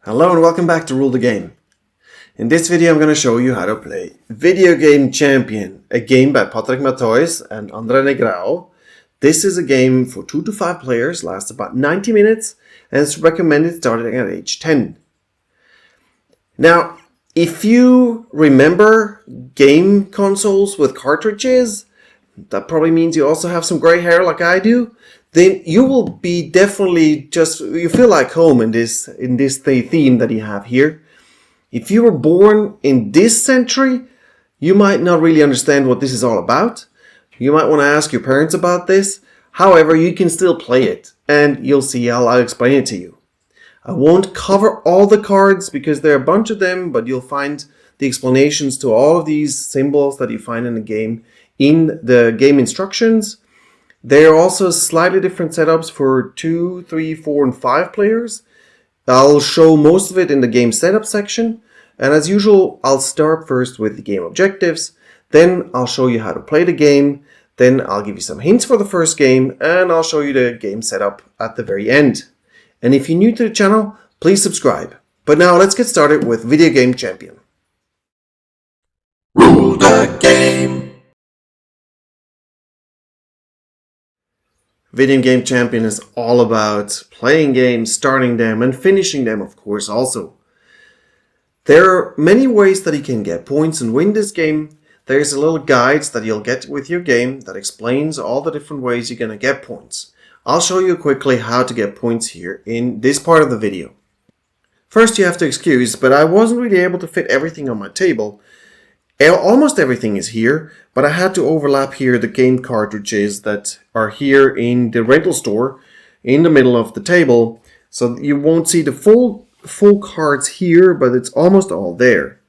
Hello and welcome back to Rule the Game. In this video I'm going to show you how to play Video Game Champion, a game by Matheus and André Negrão. This is a game for 2 to 5 players, lasts about 90 minutes, and it's recommended starting at age 10. Now, if you remember game consoles with cartridges, that probably means you also have some gray hair like I do, then you will be definitely you feel like home in this theme that you have here. If you were born in this century, you might not really understand what this is all about. You might want to ask your parents about this. However, you can still play it, and you'll see how I'll explain it to you. I won't cover all the cards because there are a bunch of them, but you'll find the explanations to all of these symbols that you find in the game in the game instructions. There are also slightly different setups for 2, 3, 4, and 5 players. I'll show most of it in the game setup section. And as usual, I'll start first with the game objectives. Then I'll show you how to play the game. Then I'll give you some hints for the first game. And I'll show you the game setup at the very end. And if you're new to the channel, please subscribe. But now let's get started with Video Game Champion. Rule the game. Video Game Champion is all about playing games, starting them, and finishing them, of course, also. There are many ways that you can get points and win this game. There's a little guide that you'll get with your game that explains all the different ways you're going to get points. I'll show you quickly how to get points here in this part of the video. First, you have to excuse, but I wasn't really able to fit everything on my table. Almost everything is here, but I had to overlap here the game cartridges that are here in the rental store in the middle of the table. So you won't see the full cards here, but it's almost all there.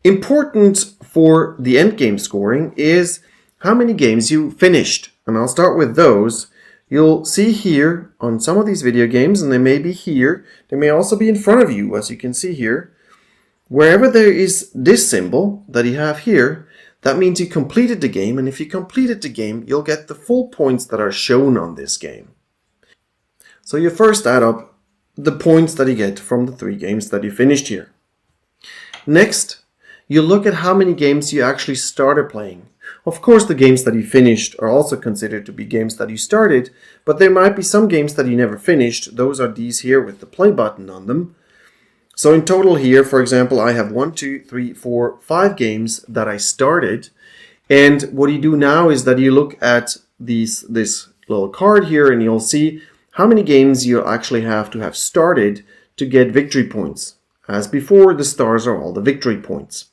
Important for the end game scoring is how many games you finished. And I'll start with those. You'll see here on some of these video games, and they may be here, they may also be in front of you, as you can see here. Wherever there is this symbol that you have here, that means you completed the game, and if you completed the game, you'll get the full points that are shown on this game. So you first add up the points that you get from the 3 games that you finished here. Next, you look at how many games you actually started playing. Of course, the games that you finished are also considered to be games that you started, but there might be some games that you never finished. Those are these here with the play button on them. So in total here, for example, I have 1, 2, 3, 4, 5 games that I started. And what you do now is that you look at this little card here and you'll see how many games you actually have to have started to get victory points. As before, the stars are all the victory points.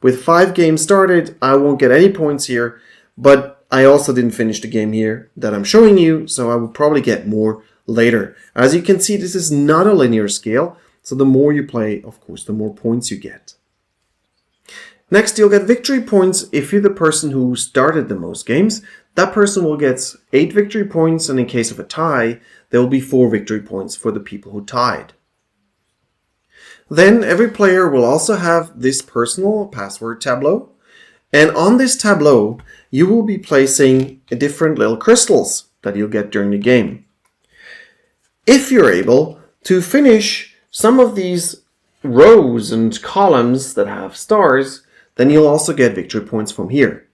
With 5 games started, I won't get any points here, but I also didn't finish the game here that I'm showing you, so I will probably get more later. As you can see, this is not a linear scale. So the more you play, of course, the more points you get. Next, you'll get victory points if you're the person who started the most games. That person will get 8 victory points, and in case of a tie, there will be 4 victory points for the people who tied. Then every player will also have this personal password tableau. And on this tableau, you will be placing different little crystals that you'll get during the game. If you're able to finish some of these rows and columns that have stars, then you'll also get victory points from here.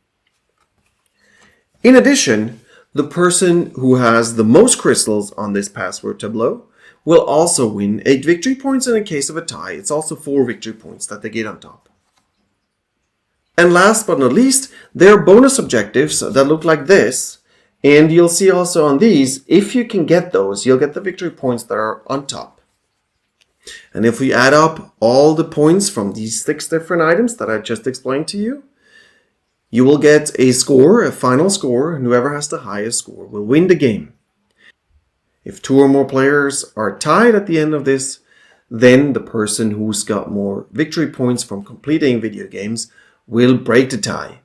In addition, the person who has the most crystals on this password tableau will also win 8 victory points, and in case of a tie, it's also 4 victory points that they get on top. And last but not least, there are bonus objectives that look like this, and you'll see also on these, if you can get those, you'll get the victory points that are on top. And if we add up all the points from these 6 different items that I just explained to you, you will get a score, a final score, and whoever has the highest score will win the game. If 2 or more players are tied at the end of this, then the person who's got more victory points from completing video games will break the tie.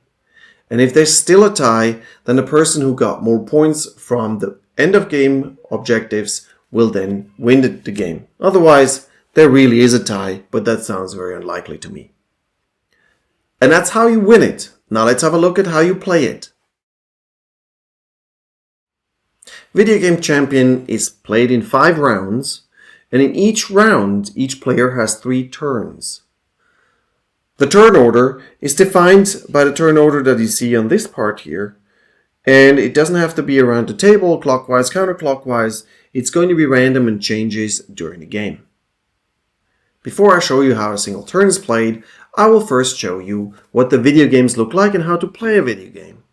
And if there's still a tie, then the person who got more points from the end of game objectives will then win the game. Otherwise, there really is a tie, but that sounds very unlikely to me. And that's how you win it. Now let's have a look at how you play it. Video Game Champion is played in 5 rounds, And in each round, each player has 3 turns. The turn order is defined by the turn order that you see on this part here. And it doesn't have to be around the table, clockwise, counterclockwise. It's going to be random and changes during the game. Before I show you how a single turn is played, I will first show you what the video games look like and how to play a video game.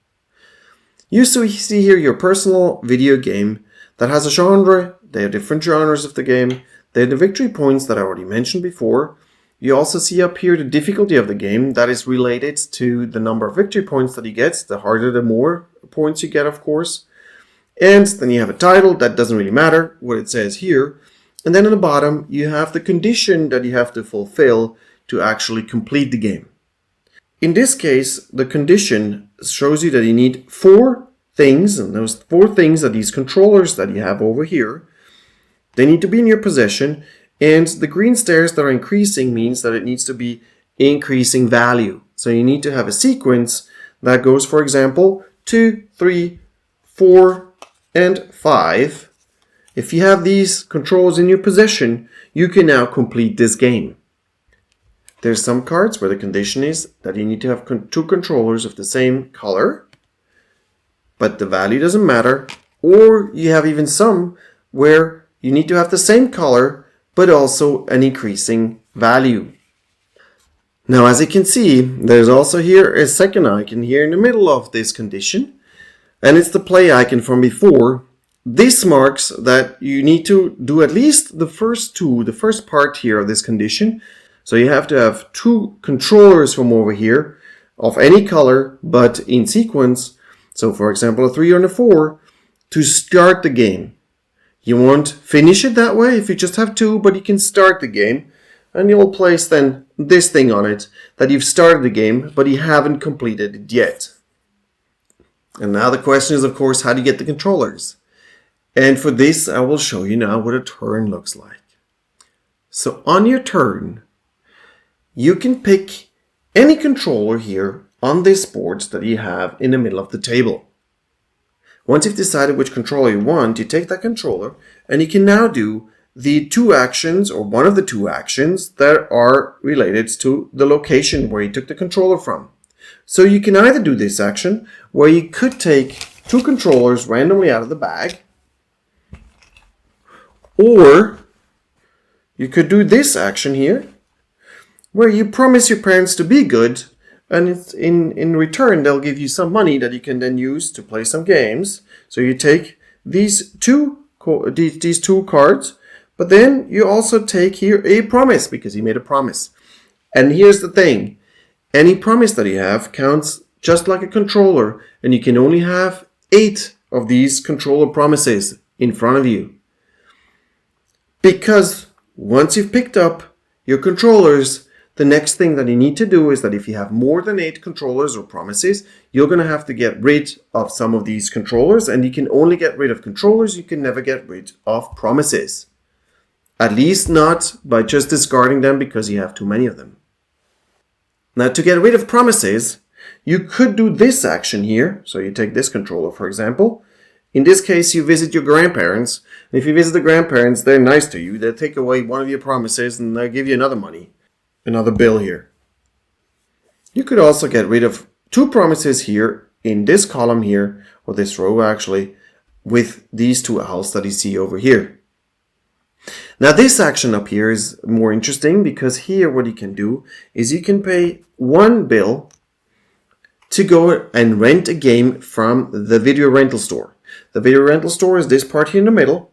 You see here your personal video game that has a genre. They have different genres of the game. They have the victory points that I already mentioned before. You also see up here the difficulty of the game that is related to the number of victory points that he gets. The harder, the more points you get, of course. And then you have a title. That doesn't really matter what it says here. And then at the bottom, you have the condition that you have to fulfill to actually complete the game. In this case, the condition shows you that you need 4 things, and those 4 things are these controllers that you have over here. They need to be in your possession, and the green stairs that are increasing means that it needs to be increasing value. So you need to have a sequence that goes, for example, 2, 3, 4, and 5. If you have these controls in your possession, you can now complete this game. There's some cards where the condition is that you need to have 2 controllers of the same color, but the value doesn't matter. Or you have even some where you need to have the same color, but also an increasing value. Now, as you can see, there's also here a second icon here in the middle of this condition, and it's the play icon from before. This marks that you need to do at least the first part here of this condition. So you have to have 2 controllers from over here of any color, but in sequence. So for example, a 3 and a 4 to start the game. You won't finish it that way if you just have 2, but you can start the game. And you'll place then this thing on it that you've started the game, but you haven't completed it yet. And now the question is, of course, how do you get the controllers? And for this, I will show you now what a turn looks like. So on your turn, you can pick any controller here on this board that you have in the middle of the table. Once you've decided which controller you want, you take that controller and you can now do the 2 actions or one of the 2 actions that are related to the location where you took the controller from. So you can either do this action where you could take 2 controllers randomly out of the bag, or you could do this action here where you promise your parents to be good, and in return they'll give you some money that you can then use to play some games. So you take these two cards, but then you also take here a promise because he made a promise. And here's the thing, any promise that you have counts just like a controller, and you can only have 8 of these controller promises in front of you. Because once you've picked up your controllers, the next thing that you need to do is that if you have more than 8 controllers or promises, you're going to have to get rid of some of these controllers, and you can only get rid of controllers, you can never get rid of promises. At least not by just discarding them because you have too many of them. Now, to get rid of promises, you could do this action here. So you take this controller, for example. In this case, you visit your grandparents. And if you visit the grandparents, they're nice to you. They'll take away one of your promises and they'll give you another bill here. You could also get rid of 2 promises here in this column here, or this row actually, with these 2 owls that you see over here. Now this action up here is more interesting because here what you can do is you can pay 1 bill to go and rent a game from the video rental store. The video rental store is this part here in the middle.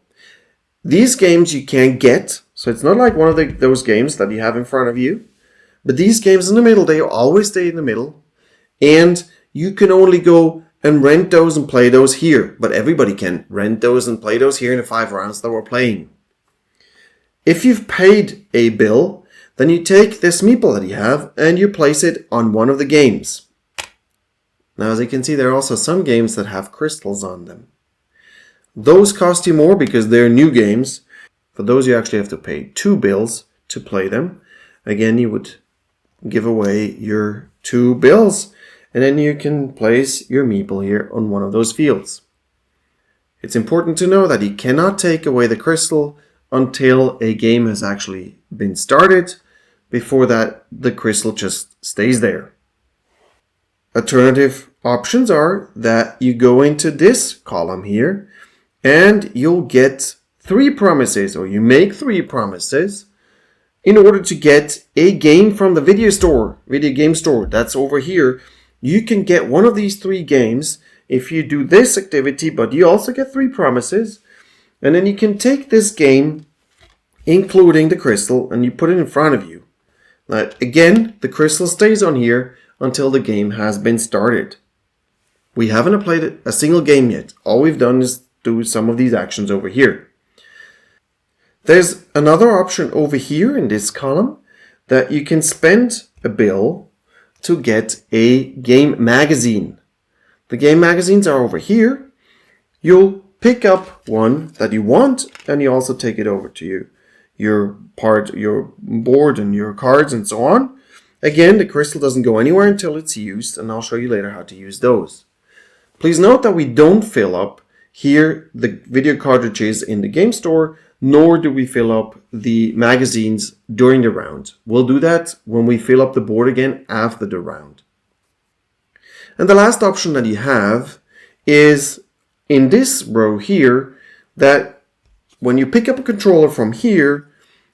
These games you can't get, so it's not like one of those games that you have in front of you. But these games in the middle, they always stay in the middle. And you can only go and rent those and play those here. But everybody can rent those and play those here in the 5 rounds that we're playing. If you've paid a bill, then you take this meeple that you have and you place it on one of the games. Now, as you can see, there are also some games that have crystals on them. Those cost you more because they're new games. For those, you actually have to pay 2 bills to play them. Again, you would give away your 2 bills, and then you can place your meeple here on one of those fields. It's important to know that you cannot take away the crystal until a game has actually been started. Before that, the crystal just stays there. Alternative options are that you go into this column here and you'll get 3 promises, or you make 3 promises in order to get a game from the video game store that's over here. You can get one of these 3 games if you do this activity, but you also get 3 promises. And then you can take this game, including the crystal, and you put it in front of you. Now, again, the crystal stays on here until the game has been started. We haven't played a single game yet. All we've done is do some of these actions over here. There's another option over here in this column that you can spend a bill to get a game magazine. The game magazines are over here. You'll pick up one that you want, and you also take it over to your board and your cards and so on. Again, the crystal doesn't go anywhere until it's used, and I'll show you later how to use those. Please note that we don't fill up here the video cartridges in the game store, nor do we fill up the magazines during the round. We'll do that when we fill up the board again after the round. And the last option that you have is in this row here, that when you pick up a controller from here,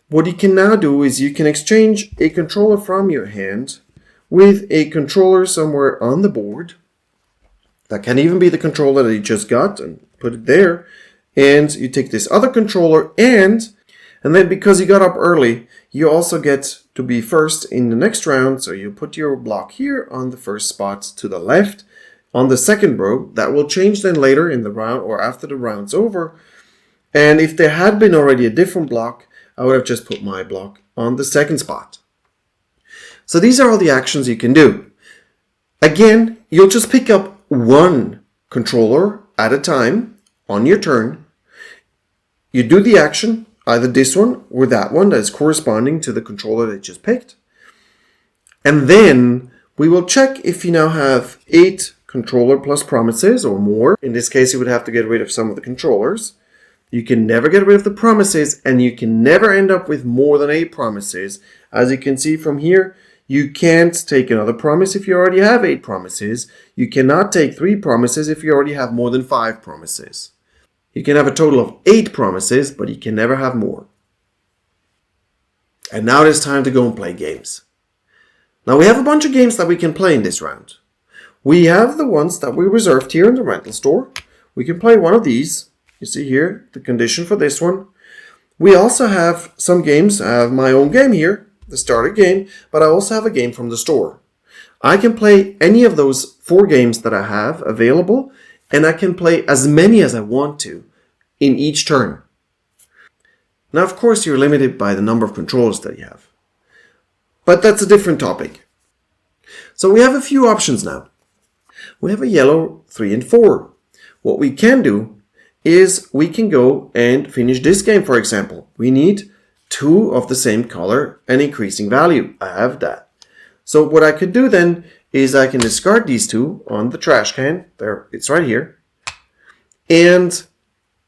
what you can now do is you can exchange a controller from your hand with a controller somewhere on the board. That can even be the controller that you just got, and put it there. And you take this other controller, and then because you got up early, you also get to be first in the next round. So you put your block here on the first spot to the left on the second row. That will change then later in the round or after the round's over. And if there had been already a different block, I would have just put my block on the second spot. So these are all the actions you can do. Again, you'll just pick up one controller at a time on your turn. You do the action, either this one or that one that is corresponding to the controller that you just picked. And then we will check if you now have 8 controller plus promises or more. In this case, you would have to get rid of some of the controllers. You can never get rid of the promises, and you can never end up with more than 8 promises. As you can see from here, you can't take another promise if you already have 8 promises. You cannot take 3 promises if you already have more than 5 promises. You can have a total of 8 promises, but you can never have more. And now it's time to go and play games. Now we have a bunch of games that we can play in this round. We have the ones that we reserved here in the rental store. We can play one of these. You see here the condition for this one. We also have some games. I have my own game here, the starter game, but I also have a game from the store. I can play any of those 4 games that I have available, and I can play as many as I want to in each turn. Now, of course, you're limited by the number of controllers that you have. But that's a different topic. So we have a few options now. We have a yellow 3 and 4. What we can do is we can go and finish this game, for example. We need 2 of the same color and increasing value. I have that. So what I could do then is I can discard these 2 on the trash can. There, it's right here. And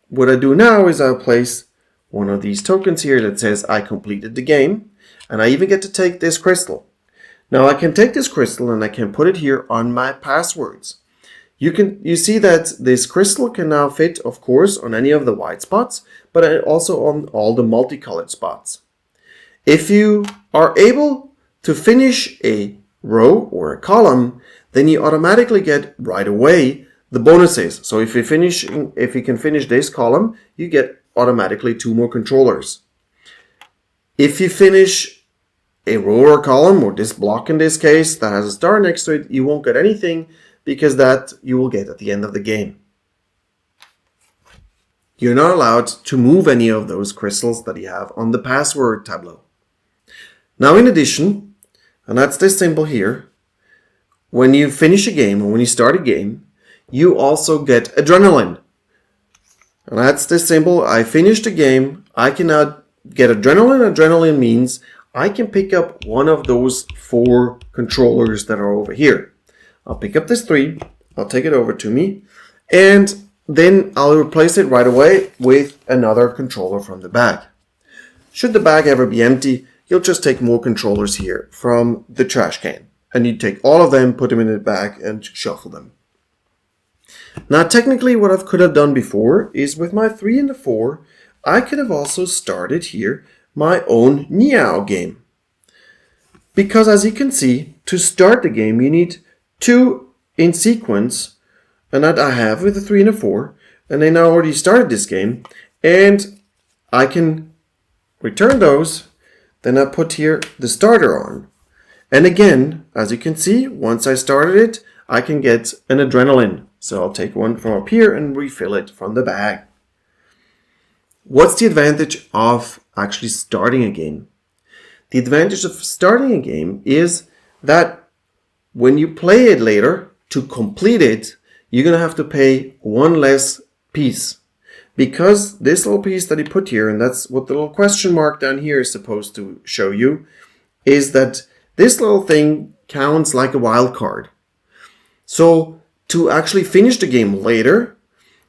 what I do now is I'll place one of these tokens here that says I completed the game. And I even get to take this crystal. Now I can take this crystal and I can put it here on my passwords. You see that this crystal can now fit, of course, on any of the white spots, but also on all the multicolored spots. If you are able to finish a row or a column, then you automatically get right away the bonuses. So if you can finish this column, you get automatically 2 more controllers. If you finish a row or a column, or this block in this case that has a star next to it, you won't get anything, because that you will get at the end of the game. You're not allowed to move any of those crystals that you have on the password tableau. Now in addition, and that's this symbol here, when you finish a game or when you start a game, you also get adrenaline. And that's this symbol. I finished a game, I can now get adrenaline. Adrenaline means I can pick up one of those 4 controllers that are over here. I'll pick up this 3, I'll take it over to me, and then I'll replace it right away with another controller from the bag. Should the bag ever be empty, you'll just take more controllers here from the trash can. And you take all of them, put them in the bag, and shuffle them. Now, technically, what I could have done before is with my 3 and the 4, I could have also started here my own Meow game. Because as you can see, to start the game, you need 2 in sequence, and that I have with the 3 and the 4. And then I already started this game, and I can return those. Then I put here the starter on. And again, as you can see, once I started it, I can get an adrenaline. So I'll take one from up here and refill it from the bag. What's the advantage of actually starting a game? The advantage of starting a game is that when you play it later, to complete it, you're going to have to pay one less piece. Because this little piece that he put here, and that's what the little question mark down here is supposed to show you, is that this little thing counts like a wild card. So to actually finish the game later,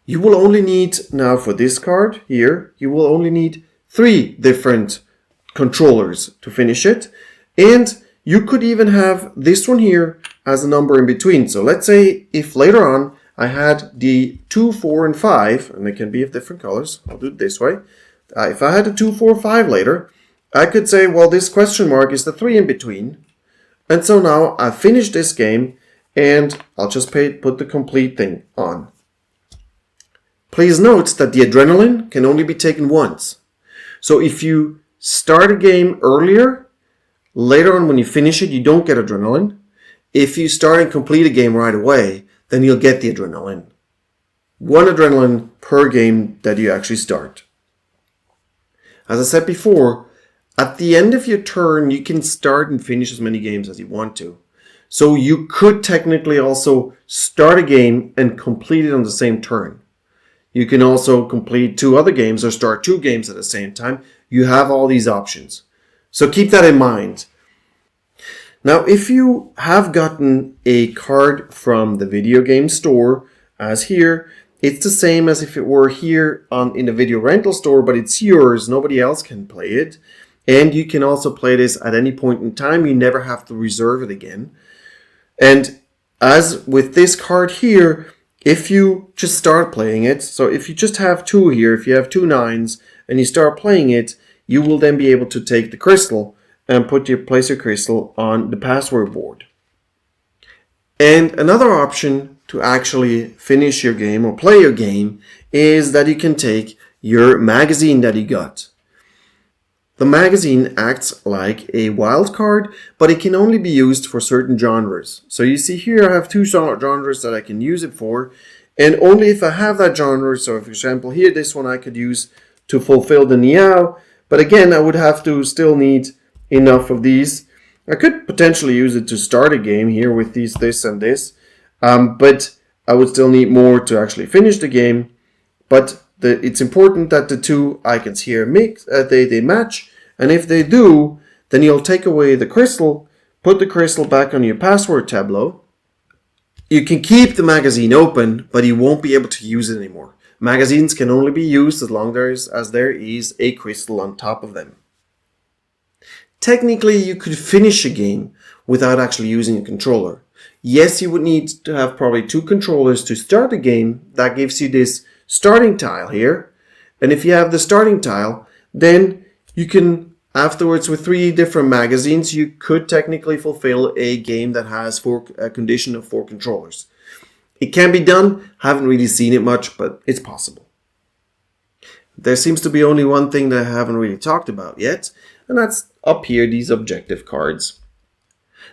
you will only need, now for this card here, you will only need 3 different controllers to finish it. And you could even have this one here as a number in between. So let's say if later on I had the 2, 4, and 5, and they can be of different colors. I'll do it this way. If I had the 2, 4, 5 later, I could say, well, this question mark is the 3 in between. And so now I've finished this game, and I'll just put the complete thing on. Please note that the adrenaline can only be taken once. So if you start a game earlier, later on when you finish it, you don't get adrenaline. If you start and complete a game right away, then you'll get the adrenaline. 1 adrenaline per game that you actually start. As I said before, at the end of your turn, you can start and finish as many games as you want to. So you could technically also start a game and complete it on the same turn. You can also complete 2 other games or start 2 games at the same time. You have all these options. So keep that in mind. Now, if you have gotten a card from the video game store, as here, it's the same as if it were here in the video rental store, but it's yours. Nobody else can play it. And you can also play this at any point in time. You never have to reserve it again. And as with this card here, if you just start playing it, so if you just have 2 here, if you have 2 9s and you start playing it, you will then be able to take the crystal and place your crystal on the password board. And another option to actually finish your game or play your game is that you can take your magazine that you got. The magazine acts like a wild card, but it can only be used for certain genres. So you see here I have 2 genres that I can use it for, and only if I have that genre. So for example here, this one I could use to fulfill the Meow, but again I would have to still need enough of these. I could potentially use it to start a game here with this and this, but I would still need more to actually finish the game. But it's important that the 2 icons here they match, and if they do, then you'll take away the crystal, put the crystal back on your password tableau. You can keep the magazine open, but you won't be able to use it anymore. Magazines can only be used as long as there is a crystal on top of them. Technically, you could finish a game without actually using a controller. Yes, you would need to have probably 2 controllers to start the game. That gives you this starting tile here. And if you have the starting tile, then you can, afterwards with 3 different magazines, you could technically fulfill a game that has a condition of 4 controllers. It can be done. Haven't really seen it much, but it's possible. There seems to be only one thing that I haven't really talked about yet, and that's up here, these objective cards.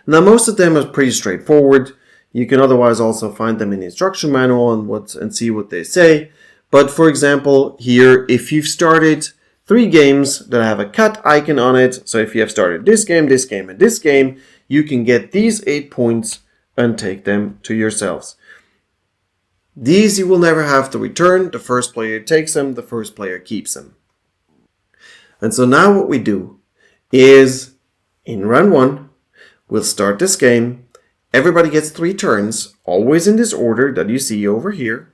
Now, most of them are pretty straightforward. You can otherwise also find them in the instruction manual and see what they say. But for example, here, if you've started 3 games that have a cat icon on it, so if you have started this game, and this game, you can get these 8 points and take them to yourselves. These you will never have to return. The first player takes them, the first player keeps them. And so now what we do is, in round 1, we'll start this game. Everybody gets 3 turns, always in this order that you see over here.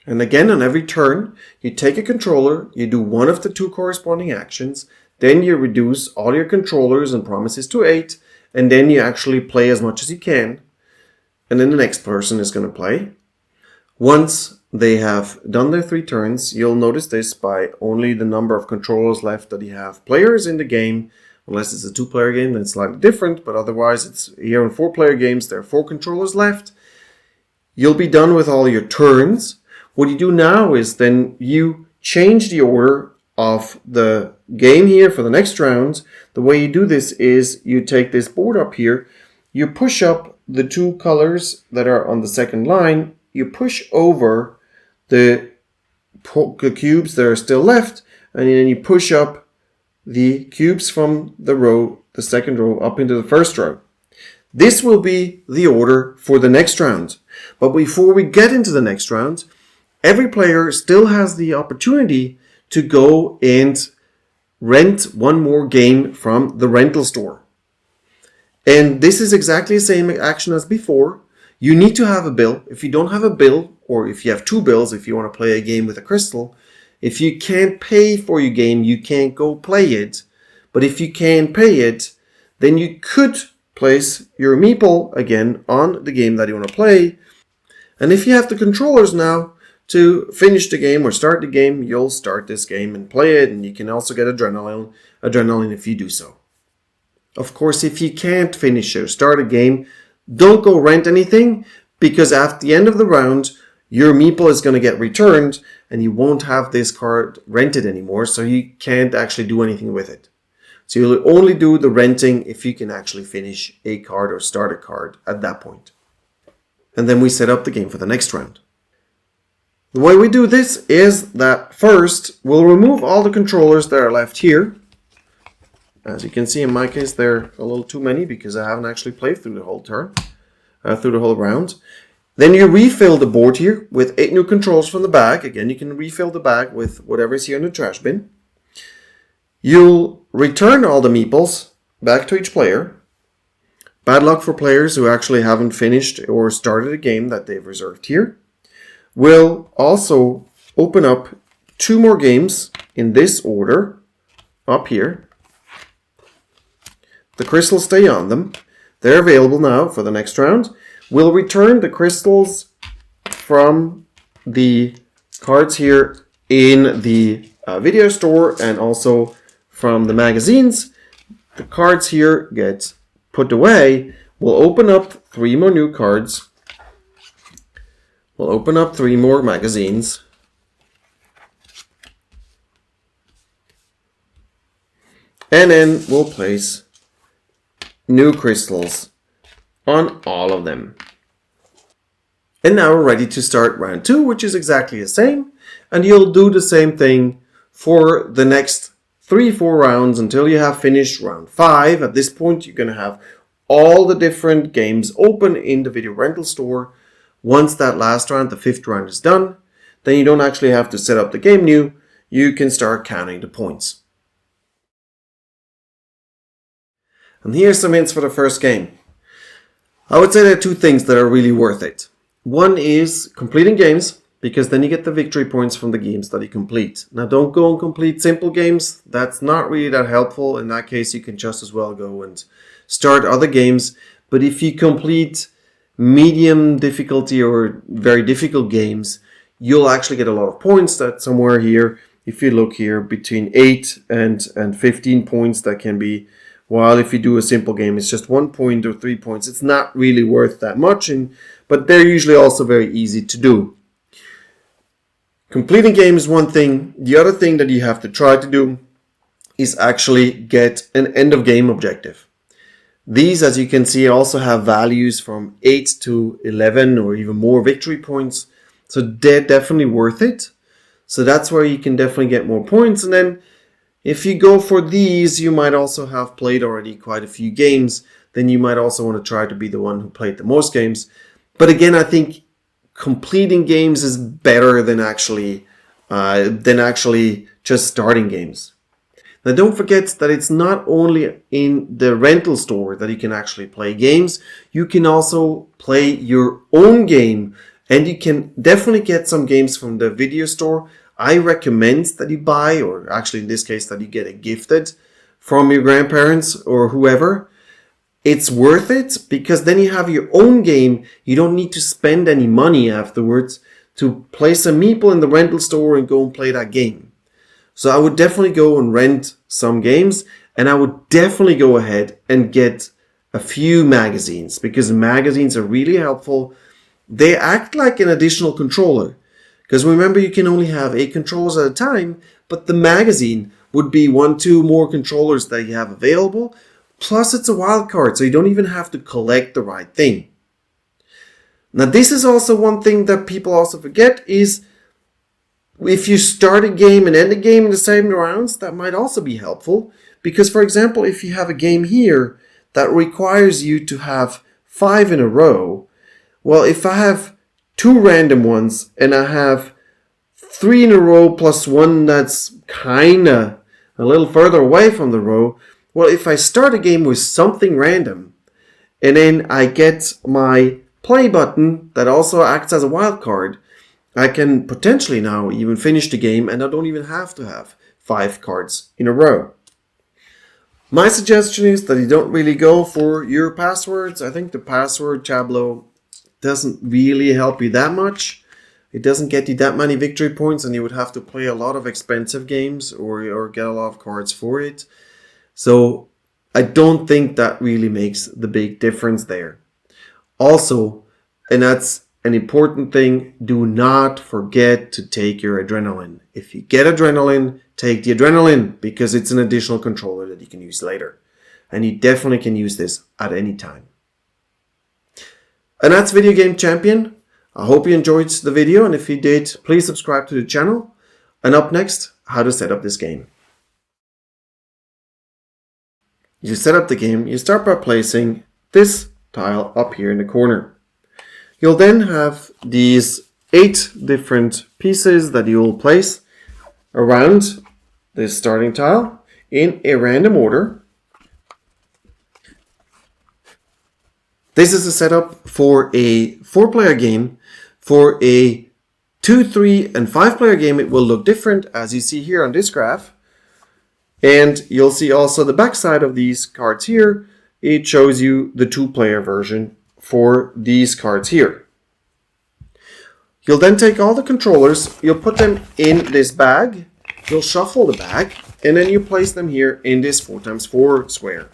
And again, on every turn, you take a controller, you do one of the 2 corresponding actions, then you reduce all your controllers and promises to 8, and then you actually play as much as you can. And then the next person is going to play. Once they have done their 3 turns, you'll notice this by only the number of controllers left that you have players in the game. Unless it's a 2-player game, then it's slightly different, but otherwise it's here in 4-player games, there are 4 controllers left. You'll be done with all your turns. What you do now is then you change the order of the game here for the next round. The way you do this is you take this board up here, you push up the 2 colors that are on the second line, you push over the cubes that are still left, and then you push up the cubes from the second row up into the first row. This will be the order for the next round. But before we get into the next round, every player still has the opportunity to go and rent one more game from the rental store. And this is exactly the same action as before. You need to have a bill. If you don't have a bill, or if you have 2 bills, if you want to play a game with a crystal, if you can't pay for your game, you can't go play it. But if you can pay it, then you could place your meeple again on the game that you want to play. And if you have the controllers now to finish the game or start the game, you'll start this game and play it. And you can also get adrenaline if you do so. Of course, if you can't finish or start a game, don't go rent anything, because at the end of the round, your meeple is going to get returned and you won't have this card rented anymore, so you can't actually do anything with it. So you'll only do the renting if you can actually finish a card or start a card at that point. And then we set up the game for the next round. The way we do this is that first we'll remove all the controllers that are left here. As you can see, in my case, they're a little too many because I haven't actually played through the whole round. Then you refill the board here with 8 new controls from the bag. Again, you can refill the bag with whatever is here in the trash bin. You'll return all the meeples back to each player. Bad luck for players who actually haven't finished or started a game that they've reserved here. We'll also open up 2 more games in this order up here. The crystals stay on them. They're available now for the next round. We'll return the crystals from the cards here in the video store and also from the magazines. The cards here get put away. We'll open up 3 more new cards. We'll open up 3 more magazines. And then we'll place new crystals on all of them. And now we're ready to start round 2, which is exactly the same. And you'll do the same thing for the next 3-4 rounds until you have finished round 5. At this point, you're going to have all the different games open in the video rental store. Once that last round, the 5th round, is done, then you don't actually have to set up the game new. You can start counting the points. And here's some hints for the first game. I would say there are 2 things that are really worth it. One is completing games, because then you get the victory points from the games that you complete. Now don't go and complete simple games. That's not really that helpful. In that case, you can just as well go and start other games. But if you complete medium difficulty or very difficult games, you'll actually get a lot of points. That somewhere here, if you look here, between 8 and 15 points that can be. While if you do a simple game, it's just 1 point or 3 points. It's not really worth that much, but they're usually also very easy to do. Completing game is one thing. The other thing that you have to try to do is actually get an end of game objective. These, as you can see, also have values from 8 to 11 or even more victory points. So they're definitely worth it. So that's where you can definitely get more points. And then if you go for these, you might also have played already quite a few games. Then you might also want to try to be the one who played the most games. But again, I think completing games is better than actually just starting games. Now don't forget that it's not only in the rental store that you can actually play games. You can also play your own game And you can definitely get some games from the video store. I recommend that you buy, or actually in this case that you get it gifted from your grandparents or whoever. It's worth it because then you have your own game. You don't need to spend any money afterwards to place a meeple in the rental store and go and play that game. So I would definitely go and rent some games, and I would definitely go ahead and get a few magazines because magazines are really helpful. They act like an additional controller because remember you can only have 8 controllers at a time, but the magazine would be 1-2 more controllers that you have available. Plus it's a wild card, so you don't even have to collect the right thing. Now this is also one thing that people also forget is if you start a game and end a game in the same rounds, that might also be helpful. Because for example, if you have a game here that requires you to have 5 in a row, well, if I have 2 random ones and I have 3 in a row plus one that's kinda a little further away from the row, well, if I start a game with something random and then I get my play button that also acts as a wild card, I can potentially now even finish the game and I don't even have to have 5 cards in a row. My suggestion is that you don't really go for your passwords. I think the password tableau doesn't really help you that much. It doesn't get you that many victory points and you would have to play a lot of expensive games or get a lot of cards for it. So I don't think that really makes the big difference there. Also, and that's an important thing, do not forget to take your adrenaline. If you get adrenaline, take the adrenaline because it's an additional controller that you can use later. And you definitely can use this at any time. And that's Video Game Champion. I hope you enjoyed the video, and if you did, please subscribe to the channel. And up next, how to set up this game. You set up the game, you start by placing this tile up here in the corner. You'll then have these 8 different pieces that you'll place around this starting tile in a random order. This is a setup for a 4-player game. For a 2, 3, and 5-player game, it will look different, as you see here on this graph. And you'll see also the back side of these cards here. It shows you the 2-player version for these cards here. You'll then take all the controllers, you'll put them in this bag, you'll shuffle the bag, and then you place them here in this 4x4 square.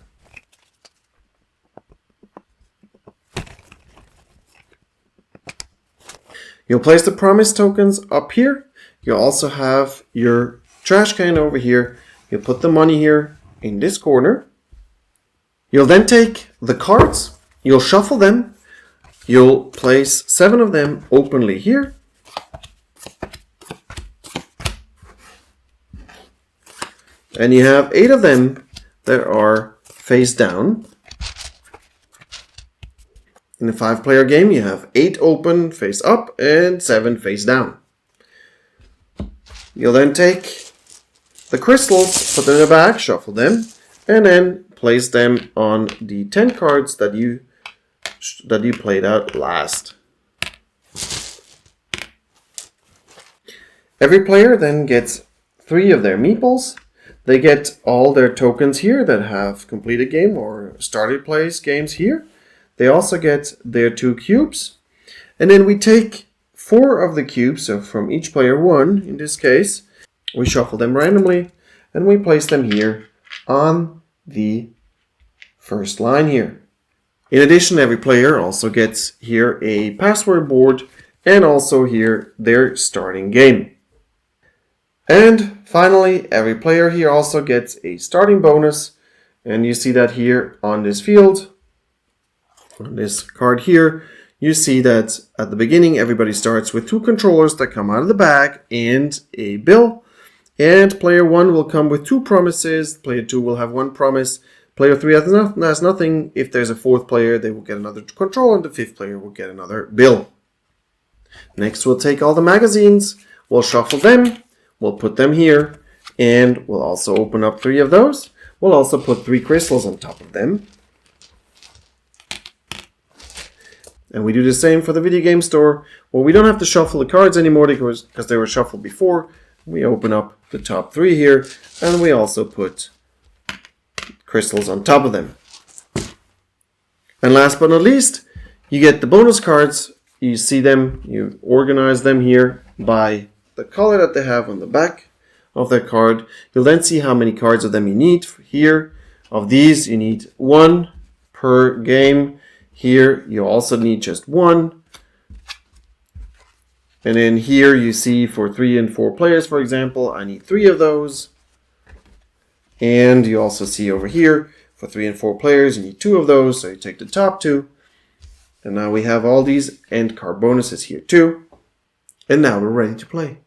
You'll place the promise tokens up here. You'll also have your trash can over here. You'll put the money here in this corner. You'll then take the cards, you'll shuffle them, you'll place 7 of them openly here. And you have 8 of them that are face down. In a 5-player game, you have 8 open face up and 7 face down. You'll then take the crystals, put them in a bag, shuffle them, and then place them on the 10 cards that you played out last. Every player then gets 3 of their meeples. They get all their tokens here that have completed game or started plays games here. They also get their 2 cubes. And then we take 4 of the cubes, so from each player 1 in this case. We shuffle them randomly and we place them here on the first line here. In addition, every player also gets here a password board and also here their starting game. And finally, every player here also gets a starting bonus, and you see that here on this field. On this card here, you see that at the beginning everybody starts with 2 controllers that come out of the bag and a bill. And player 1 will come with 2 promises, player 2 will have 1 promise, player 3 has nothing. If there's a 4th player, they will get another control, and the 5th player will get another bill. Next, we'll take all the magazines, we'll shuffle them, we'll put them here, and we'll also open up 3 of those. We'll also put 3 crystals on top of them. And we do the same for the video game store. Well, we don't have to shuffle the cards anymore because they were shuffled before. We open up the top 3 here, and we also put crystals on top of them. And last but not least, you get the bonus cards. You see them, you organize them here by the color that they have on the back of their card. You'll then see how many cards of them you need. Here, of these, you need 1 per game. Here, you also need just 1. And then here you see for 3 and 4 players, for example, I need 3 of those. And you also see over here, for 3 and 4 players, you need 2 of those. So you take the top 2. And now we have all these end card bonuses here too. And now we're ready to play.